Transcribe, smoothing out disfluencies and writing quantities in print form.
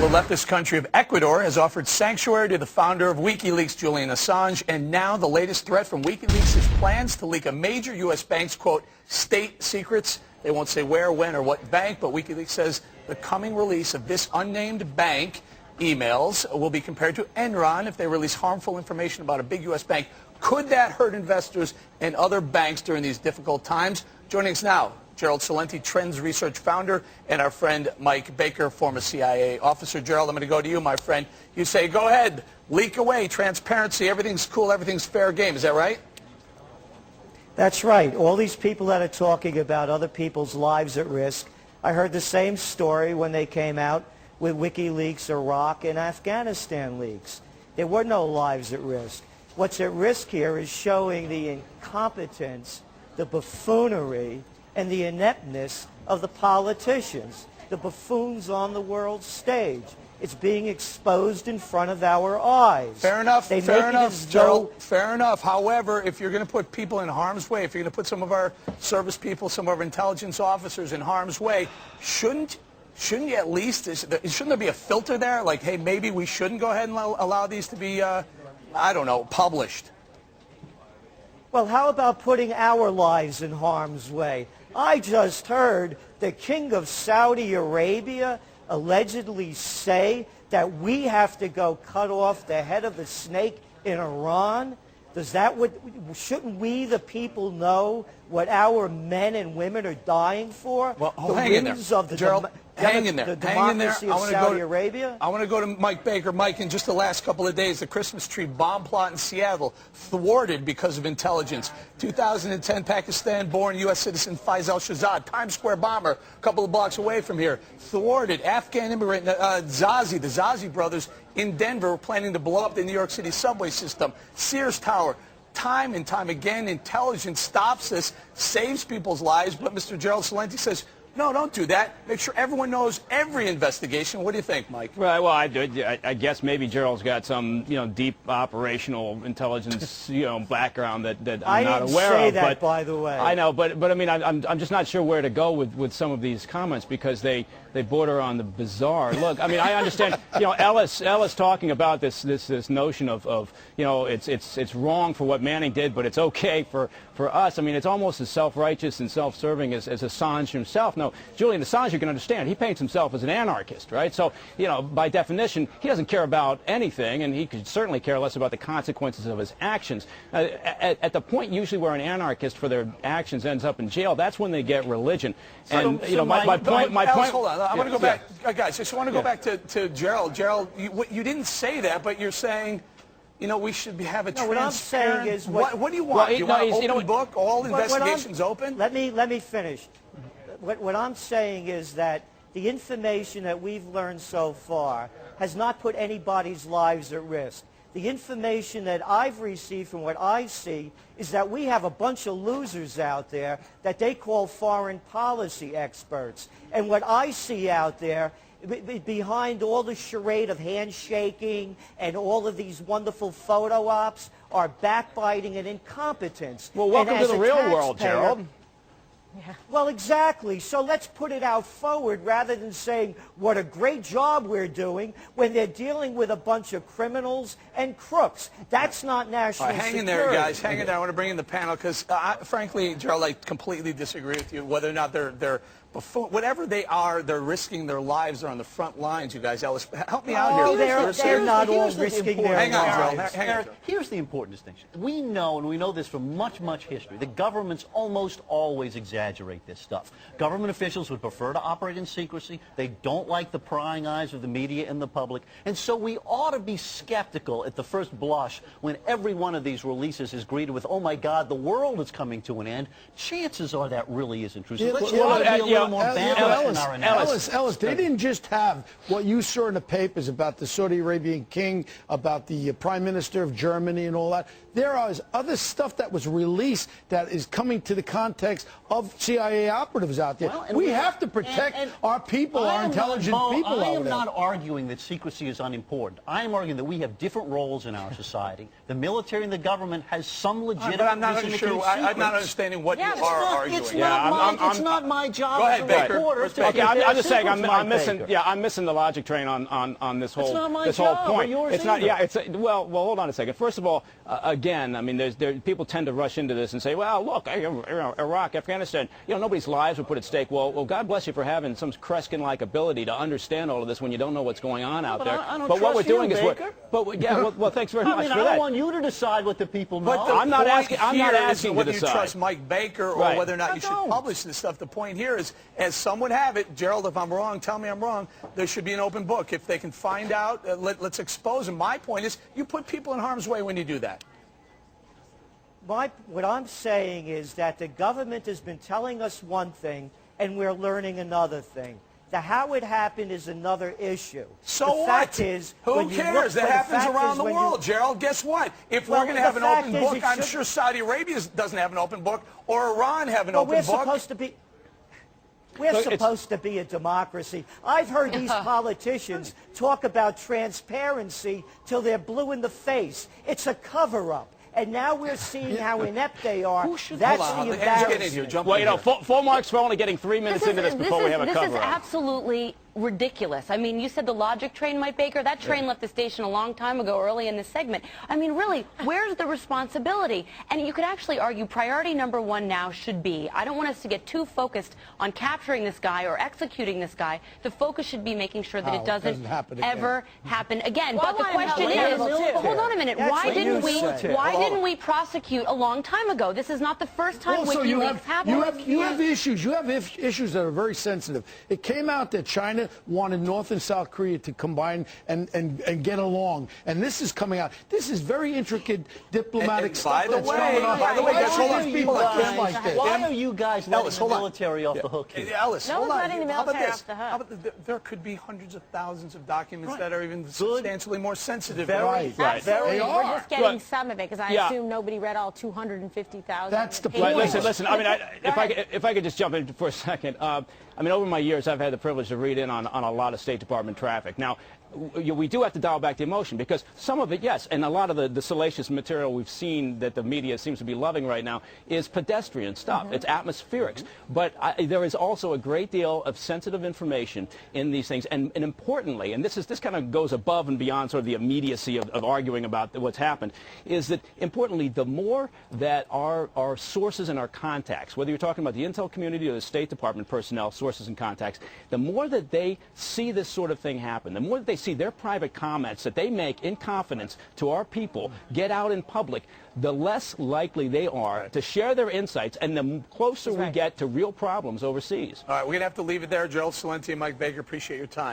Well, the leftist country of Ecuador has offered sanctuary to the founder of Wikileaks, Julian Assange, and now the latest threat from Wikileaks is plans to leak a major U.S. bank's, quote, state secrets. They won't say where, when, or what bank, but Wikileaks says the coming release of this unnamed bank emails will be compared to Enron if they release harmful information about a big U.S. bank. Could that hurt investors and other banks during these difficult times? Joining us now, Gerald Celente, Trends Research founder, and our friend Mike Baker, former CIA officer. Gerald, I'm going to go to you, my friend. You say, go ahead, leak away, transparency, everything's cool, everything's fair game. Is that right? That's right. All these people that are talking about other people's lives at risk, I heard the same story when they came out with WikiLeaks, Iraq, and Afghanistan leaks. There were no lives at risk. What's at risk here is showing the incompetence, the buffoonery, and the ineptness of the politicians, the buffoons on the world stage. It's being exposed in front of our eyes. Fair enough, fair enough, Gerald. Fair enough. However, if you're going to put people in harm's way, if you're going to put some of our service people, some of our intelligence officers in harm's way, shouldn't you at least, shouldn't there be a filter there? Like, hey, maybe we shouldn't go ahead and allow these to be, I don't know, published. Well, how about putting our lives in harm's way? I just heard the king of Saudi Arabia allegedly say that we have to go cut off the head of the snake in Iran. Shouldn't we, the people, know what our men and women are dying for? Well, hang in there, Gerald. Hang in there. The democracy of Saudi Arabia? I want to go to Mike Baker. Mike, in just the last couple of days, the Christmas tree bomb plot in Seattle thwarted because of intelligence. 2010, Pakistan-born U.S. citizen Faisal Shahzad, Times Square bomber, a couple of blocks away from here, thwarted. Afghan immigrant Zazi, the Zazi brothers in Denver, were planning to blow up the New York City subway system. Sears Tower. Time and time again, intelligence stops this, saves people's lives, but Mr. Gerald Celente says, no, don't do that. Make sure everyone knows every investigation. What do you think, Mike? Right. Well, I guess maybe Gerald's got some, deep operational intelligence, background that I'm not aware of. I didn't say that, by the way. I know, but I mean, I'm just not sure where to go with some of these comments because they border on the bizarre. Look, I mean, I understand, Ellis talking about this notion of it's wrong for what Manning did, but it's okay for us. I mean, it's almost as self-righteous and self-serving as Assange himself. No, Julian Assange, you can understand, he paints himself as an anarchist, right? So, by definition, he doesn't care about anything, and he could certainly care less about the consequences of his actions. At the point usually where an anarchist for their actions ends up in jail, that's when they get religion. And, my point... Hold on, I want to go back, guys, I just want to go back to Gerald. Gerald, you didn't say that, but you're saying... we should have a transparent... what I'm saying is... What do you want? You want an open book, all investigations open? Let me finish. What I'm saying is that the information that we've learned so far has not put anybody's lives at risk. The information that I've received from what I see is that we have a bunch of losers out there that they call foreign policy experts. And what I see out there behind all the charade of handshaking and all of these wonderful photo ops are backbiting and incompetence. Well, welcome to the real world, Gerald. Yeah. Well, exactly. So let's put it out forward rather than saying what a great job we're doing when they're dealing with a bunch of criminals and crooks. That's not national security. Hang in there, guys. Hang in there. I want to bring in the panel because, frankly, Gerald, I completely disagree with you. Whether or not they're whatever they are, they're risking their lives. They're on the front lines, you guys. Ellis, help me out here. They're not all risking their lives. Hang on, Gerald. Hang on. Here's the important distinction. We know, and we know this from much, much history, the governments almost always exaggerate this stuff. Government officials would prefer to operate in secrecy. They don't like the prying eyes of the media and the public. And so we ought to be skeptical at the first blush when every one of these releases is greeted with, oh, my God, the world is coming to an end. Chances are that really isn't true. So let's try to be a little more balanced in our analysis. Ellis, they didn't just have what you saw in the papers about the Saudi Arabian king, about the Prime Minister of Germany and all that. There is other stuff that was released that is coming to the context of CIA operatives out there. Well, we have to protect our people, our intelligent people out there. I am not arguing that secrecy is unimportant. I am arguing that we have different roles in our society. The military and the government has some legitimate but I'm not sure. I'm not understanding what you are arguing. It's not my job ahead, Baker. Okay, I'm just saying, I'm missing. Baker. Yeah, I'm missing the logic train on this whole not my this job, whole point. or yours It's not. either. Yeah, it's well. Hold on a second. First of all, again, I mean, people tend to rush into this and say, well, look, Iraq, Afghanistan, nobody's lives were put at stake. Well, God bless you for having some Kreskin-like ability to understand all of this when you don't know what's going on out there. I don't but what we're trust you, doing is Baker. well, thanks very much I mean, for I don't that. want you to decide what the people know. But the I'm not point asking- I'm not here asking isn't to whether you decide. trust Mike Baker or Right. whether or not I you should don't. publish this stuff. The point here is, as some would have it, Gerald, if I'm wrong, tell me I'm wrong, there should be an open book. If they can find out, let's expose them. My point is, you put people in harm's way when you do that. What I'm saying is that the government has been telling us one thing, and we're learning another thing. The how it happened is another issue. So the what? fact is, Who when you look- cares? That but the happens fact around is the when world, you- Gerald. Guess what? If Well, we're going to the have an fact open is book, it I'm should- sure Saudi Arabia doesn't have an open book, or Iran have an Well, open we're book. supposed to be. We're Look, it's- supposed to be a democracy. I've heard these politicians talk about transparency till they're blue in the face. It's a cover-up. And now we're seeing how inept they are. That's Hold on, the let's get in here. embarrassment. Jump Well, in here. full marks for only getting 3 minutes into this before we have a This cover is up. absolutely ridiculous. I mean, you said the logic train, Mike Baker. That train left the station a long time ago, early in this segment. I mean, really, where's the responsibility? And you could actually argue priority number one now should be, I don't want us to get too focused on capturing this guy or executing this guy. The focus should be making sure that it doesn't happen happen again. Well, But the I want question him is, held accountable, too. hold on a minute. That's Why what didn't you said. why didn't we prosecute a long time ago? This is not the first time Also, you WikiLeaks happened. you have issues. You have issues that are very sensitive. It came out that China wanted North and South Korea to combine and get along, and this is coming out. This is very intricate diplomatic And stuff by the that's way- going on. by the way, guys, hold on. People like this like this. Why are you guys letting Ellis, the hold on. military off the hook here? Ellis, No hold one's on. letting the How about military this? off the hook. How about there could be hundreds of thousands of documents that are even substantially more sensitive. Right. Absolutely. They We're are. just getting Right. some of it because I Yeah. assume nobody read all 250,000. That's the pages. point. Listen. I mean, if I could just jump in for a second. I mean, over my years, I've had the privilege to read in on a lot of State Department traffic. Now, we do have to dial back the emotion because some of it, yes, and a lot of the salacious material we've seen that the media seems to be loving right now is pedestrian stuff. It's atmospherics. But there is also a great deal of sensitive information in these things. And importantly, and this kind of goes above and beyond sort of the immediacy of arguing about what's happened, is that importantly, the more that our sources and our contacts, whether you're talking about the intel community or the State Department personnel, sources and contacts, the more that they see this sort of thing happen, the more that they see their private comments that they make in confidence to our people get out in public, the less likely they are to share their insights and the closer we get to real problems overseas. All right, we're going to have to leave it there. Gerald Celente and Mike Baker, appreciate your time.